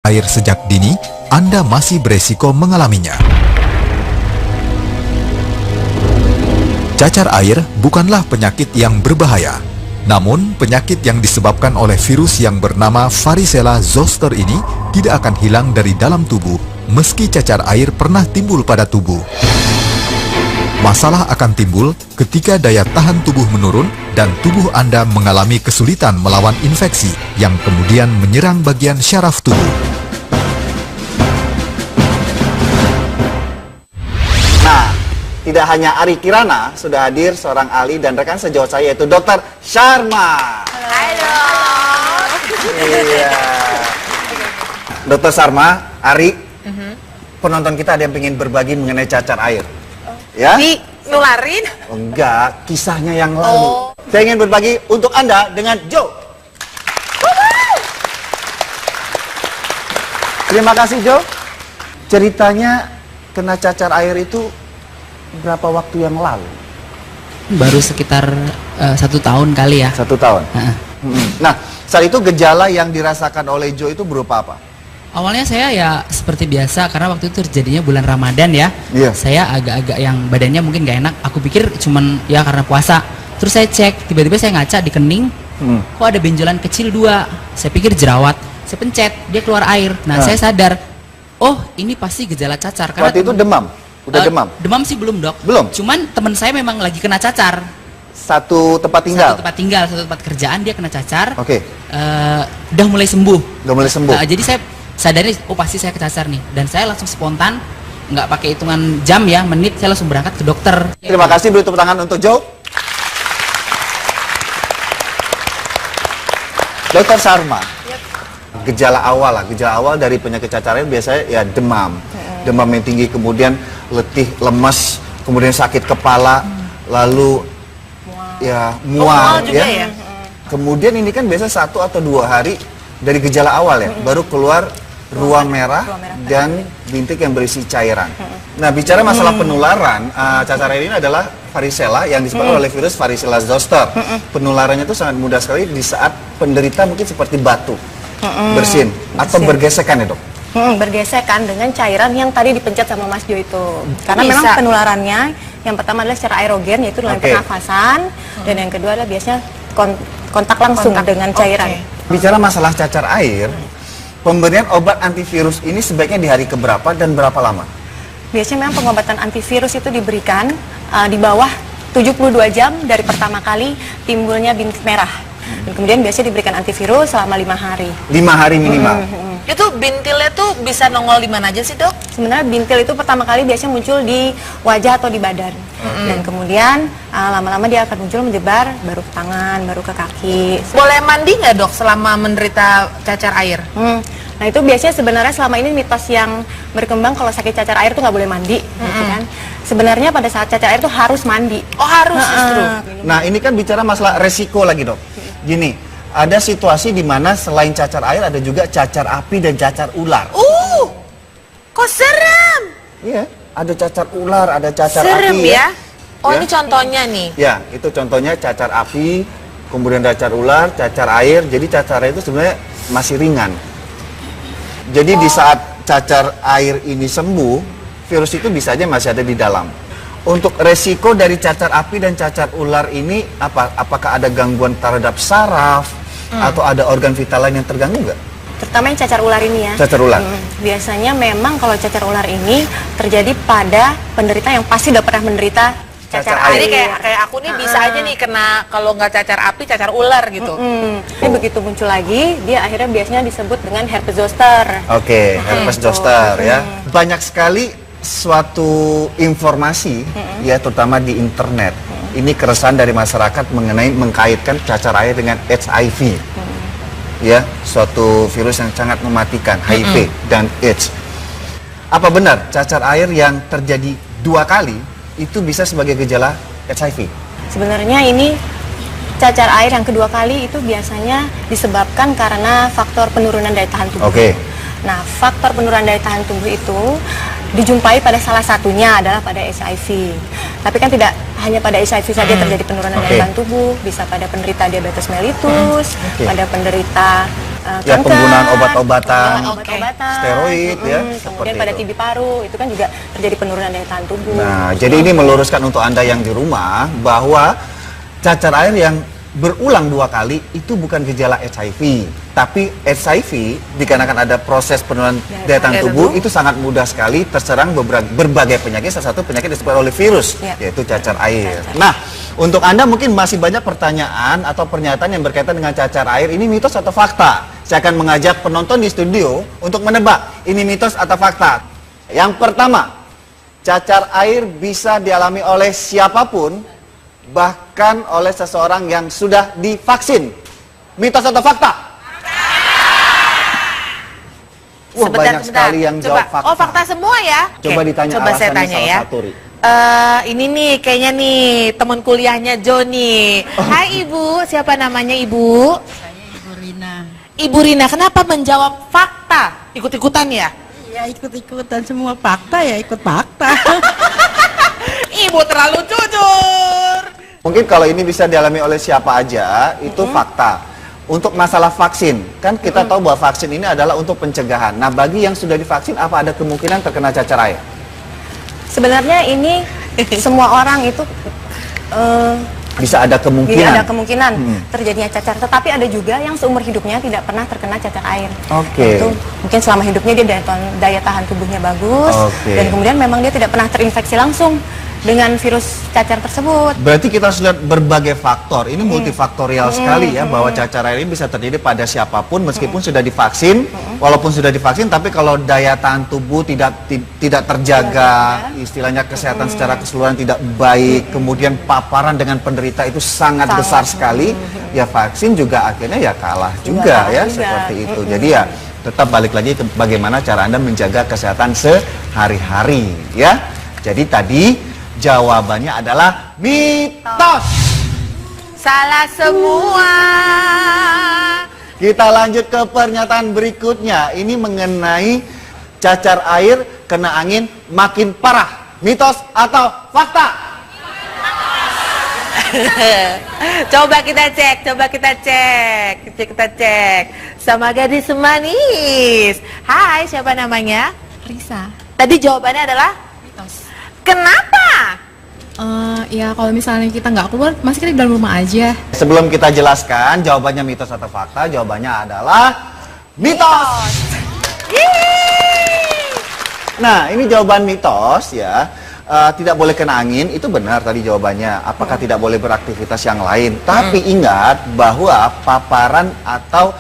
air sejak dini, Anda masih beresiko mengalaminya. Cacar air bukanlah penyakit yang berbahaya. Namun, penyakit yang disebabkan oleh virus yang bernama Varicella zoster ini tidak akan hilang dari dalam tubuh meski cacar air pernah timbul pada tubuh. Masalah akan timbul ketika daya tahan tubuh menurun dan tubuh Anda mengalami kesulitan melawan infeksi yang kemudian menyerang bagian syaraf tubuh. Nah, tidak hanya Ari Kirana, sudah hadir seorang ahli dan rekan sejawat saya yaitu Dr. Sharma. Halo. Iya. Dr. Sharma, Ari, penonton kita ada yang ingin berbagi mengenai cacar air. Ya? Di nularin? Enggak, kisahnya yang lalu. Saya ingin berbagi untuk Anda dengan Joe. Terima kasih Joe. Ceritanya kena cacar air itu berapa waktu yang lalu? Baru sekitar 1 tahun kali ya. 1 tahun. Nah, saat itu gejala yang dirasakan oleh Joe itu berupa apa? Awalnya saya ya seperti biasa karena waktu itu terjadinya bulan Ramadan ya. Iya. Saya agak-agak yang badannya mungkin gak enak. Aku pikir cuman ya karena puasa. Terus saya cek, tiba-tiba saya ngaca di kening. Kok ada benjolan kecil 2. Saya pikir jerawat. Saya pencet, dia keluar air. Nah, saya sadar, oh ini pasti gejala cacar. Karena Waktu itu demam? Udah demam? Demam sih belum dok. Belum? Cuman teman saya memang lagi kena cacar. Satu tempat tinggal? Satu tempat kerjaan dia kena cacar. Oke. Udah mulai sembuh. Udah mulai sembuh? Jadi saya sadari, oh pasti saya kecacar nih. Dan saya langsung spontan, nggak pakai hitungan jam ya, menit, saya langsung berangkat ke dokter. Terima kasih, beri tepuk tangan untuk Joe. Dokter Sharma, gejala awal dari penyakit cacar air biasanya ya demam. Demam yang tinggi, kemudian letih, lemas, kemudian sakit kepala, lalu ya mual juga ya. ya? Kemudian ini kan biasa 1 atau 2 hari dari gejala awal ya, baru keluar ruam merah dan bintik yang berisi cairan. Nah, bicara masalah penularan, cacar air ini adalah varicella yang disebabkan oleh virus Varicella zoster. Penularannya itu sangat mudah sekali di saat penderita mungkin seperti batu, bersin atau bergesekan ya dok? Bergesekan dengan cairan yang tadi dipencet sama Mas Jo itu. Karena Bisa. memang penularannya yang pertama adalah secara aerogen, yaitu dalam pernafasan, dan yang kedua adalah biasanya kontak langsung dengan cairan. Bicara masalah cacar air, pemberian obat antivirus ini sebaiknya di hari keberapa dan berapa lama? Biasanya memang pengobatan antivirus itu diberikan di bawah 72 jam dari pertama kali timbulnya bintik merah. Dan kemudian biasanya diberikan antivirus selama 5 hari. 5 hari minimal. Itu bintilnya tuh bisa nongol di mana aja sih dok? Sebenarnya bintil itu pertama kali biasanya muncul di wajah atau di badan. Dan kemudian lama-lama dia akan muncul menyebar baru ke tangan, baru ke kaki. Boleh mandi nggak dok selama menderita cacar air? Nah itu biasanya sebenarnya selama ini mitos yang berkembang kalau sakit cacar air tuh nggak boleh mandi, gitu kan? Sebenarnya pada saat cacar air tuh harus mandi. Oh harus justru. Nah, ini kan bicara masalah resiko lagi dok. Gini, ada situasi di mana selain cacar air ada juga cacar api dan cacar ular. Kok serem? Iya, ada cacar ular, ada cacar Serem api ya? Oh Ya. ini contohnya nih. Ya, itu contohnya cacar api, kemudian cacar ular, cacar air. Jadi cacar air itu sebenarnya masih ringan. Jadi di saat cacar air ini sembuh, virus itu bisa aja masih ada di dalam. Untuk resiko dari cacar api dan cacar ular ini apa? Apakah ada gangguan terhadap saraf atau ada organ vital lain yang terganggu nggak? Terutama yang cacar ular ini ya. Cacar ular. Biasanya memang kalau cacar ular ini terjadi pada penderita yang pasti udah pernah menderita cacar Jadi air. kayak aku nih bisa aja nih kena, kalau nggak cacar api, cacar ular gitu. Ini begitu muncul lagi, dia akhirnya biasanya disebut dengan herpes zoster. Oke, herpes zoster ya. Banyak sekali suatu informasi ya, terutama di internet. Ini keresahan dari masyarakat mengenai mengkaitkan cacar air dengan HIV. Ya, suatu virus yang sangat mematikan, HIV dan AIDS. Apa benar cacar air yang terjadi 2 kali itu bisa sebagai gejala HIV? Sebenarnya ini cacar air yang kedua kali itu biasanya disebabkan karena faktor penurunan daya tahan tubuh. Oke. Nah, faktor penurunan daya tahan tubuh itu dijumpai pada salah satunya adalah pada HIV. Tapi kan tidak hanya pada HIV saja terjadi penurunan daya tahan tubuh, bisa pada penderita diabetes mellitus, pada penderita Ya, kanker, penggunaan obat-obatan, obat-obatan, steroid, ya, kemudian seperti pada itu. TB paru itu kan juga terjadi penurunan daya tahan tubuh. Nah, jadi ini meluruskan untuk Anda yang di rumah bahwa cacar air yang berulang 2 kali itu bukan gejala HIV, tapi HIV dikarenakan ada proses penurunan daya tahan tubuh itu sangat mudah sekali terserang berbagai penyakit, salah satu penyakit disebabkan oleh virus, yaitu cacar air. Nah, untuk Anda mungkin masih banyak pertanyaan atau pernyataan yang berkaitan dengan cacar air, ini mitos atau fakta? Saya akan mengajak penonton di studio untuk menebak ini mitos atau fakta. Yang pertama, cacar air bisa dialami oleh siapapun, bahkan oleh seseorang yang sudah divaksin. Mitos atau fakta? Wah, banyak sekali yang jawab fakta. Oh, fakta semua ya? Coba Oke, ditanya coba saya alasannya tanya salah ya. satu, Ri. Ini nih, kayaknya nih teman kuliahnya Joni. Hai Ibu, siapa namanya Ibu? Saya Ibu Rina. Ibu Rina, kenapa menjawab fakta? Ikut-ikutan ya? Ya ikut-ikutan semua fakta ya ikut fakta. Ibu terlalu jujur. Mungkin kalau ini bisa dialami oleh siapa aja, itu fakta. Untuk masalah vaksin, kan kita tahu bahwa vaksin ini adalah untuk pencegahan. Nah, bagi yang sudah divaksin, apa ada kemungkinan terkena cacar air? Sebenarnya ini semua orang itu Bisa ada kemungkinan. Jadi ada kemungkinan terjadinya cacar, tetapi ada juga yang seumur hidupnya tidak pernah terkena cacar air. Oke. Itu mungkin selama hidupnya dia daya tahan tubuhnya bagus, Oke. dan kemudian memang dia tidak pernah terinfeksi langsung dengan virus cacar tersebut. Berarti kita harus lihat berbagai faktor. Ini multifaktorial sekali ya, bahwa cacar air ini bisa terjadi pada siapapun meskipun sudah divaksin. Walaupun sudah divaksin, tapi kalau daya tahan tubuh tidak terjaga, istilahnya kesehatan secara keseluruhan tidak baik, kemudian paparan dengan penderita itu sangat besar sekali, ya vaksin juga akhirnya ya kalah juga ya, seperti itu. Jadi ya tetap balik lagi ke bagaimana cara Anda menjaga kesehatan sehari-hari ya. Jadi tadi jawabannya adalah mitos. Salah semua. Kita lanjut ke pernyataan berikutnya. Ini mengenai cacar air kena angin makin parah. Mitos atau fakta? Coba kita cek sama gadis manis. Hai, siapa namanya? Risa. Tadi jawabannya adalah Mitos. kenapa? Ya kalau misalnya kita nggak keluar, masih kita di dalam rumah aja. Sebelum kita jelaskan jawabannya mitos atau fakta, jawabannya adalah mitos. Nah, ini jawaban mitos ya. Tidak boleh kena angin, itu benar tadi jawabannya. Apakah tidak boleh beraktivitas yang lain? Tapi ingat bahwa paparan atau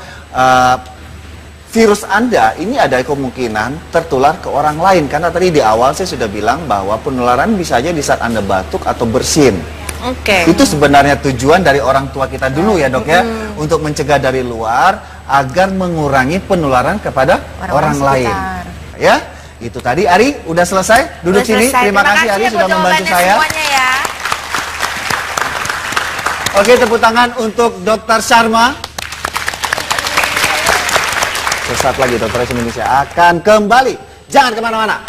virus Anda ini ada kemungkinan tertular ke orang lain. Karena tadi di awal saya sudah bilang bahwa penularan bisa aja di saat Anda batuk atau bersin. Oke. Itu sebenarnya tujuan dari orang tua kita dulu ya dok ya, untuk mencegah dari luar agar mengurangi penularan kepada orang lain. Ya, itu tadi. Ari, udah selesai? Duduk Udah sini. selesai. Terima kasih Ari ya sudah buat membantu jawabannya saya. semuanya ya. Oke, tepuk tangan untuk Dr. Sharma. Sesaat lagi Dr. Indonesia akan kembali. Jangan kemana-mana.